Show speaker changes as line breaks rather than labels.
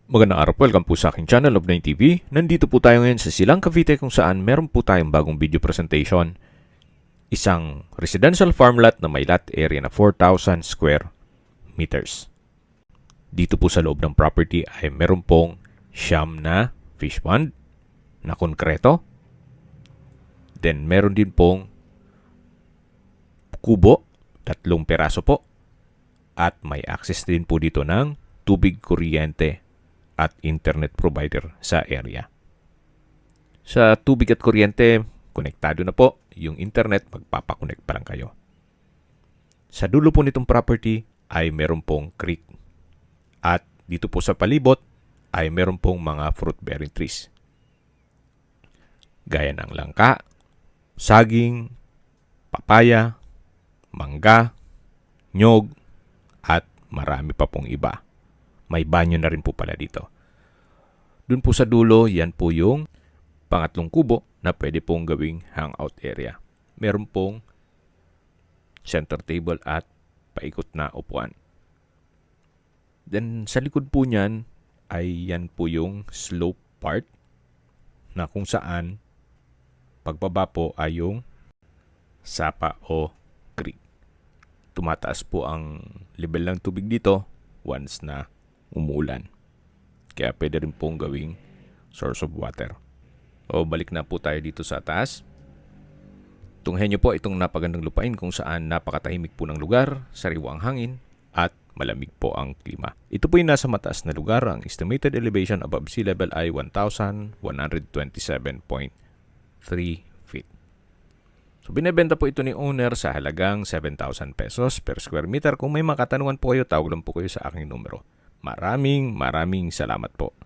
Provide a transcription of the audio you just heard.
Magandang araw po, welcome po sa aking channel of 9TV. Nandito po tayo ngayon sa Silang Cavite kung saan meron po tayong bagong video presentation. Isang residential farmlot na may lot area na 4,000 square meters. Dito po sa loob ng property ay meron pong siyam na fish pond na konkreto. Then meron din pong kubo, 3 peraso po. At may access din po dito ng tubig, kuryente at internet provider sa area. Sa tubig at kuryente, konektado na po. Yung internet, magpapakonect pa lang kayo. Sa dulo po nitong property ay meron pong creek. At dito po sa palibot ay meron pong mga fruit-bearing trees. Gaya ng langka, saging, papaya, mangga, nyog, at marami pa pong iba. May banyo na rin po pala dito. Doon po sa dulo, yan po yung pangatlong kubo na pwede pong gawing hangout area. Meron pong center table at paikot na upuan. Then sa likod po niyan ay yan po yung slope part na kung saan pagbaba po ay yung sapa o creek. Tumataas po ang level ng tubig dito once na umuulan. Kaya pwede rin pong gawing source of water. O balik na po tayo dito sa taas. Tunghayan nyo po itong napagandang lupain kung saan napakatahimik po ng lugar, sariwa ang hangin, at malamig po ang klima. Ito po yung nasa mataas na lugar. Ang estimated elevation above sea level ay 1,127.3 feet. So binebenta po ito ni owner sa halagang 7,000 pesos per square meter. Kung may makatanungan po kayo, tawag lang po kayo sa aking numero. Maraming salamat po.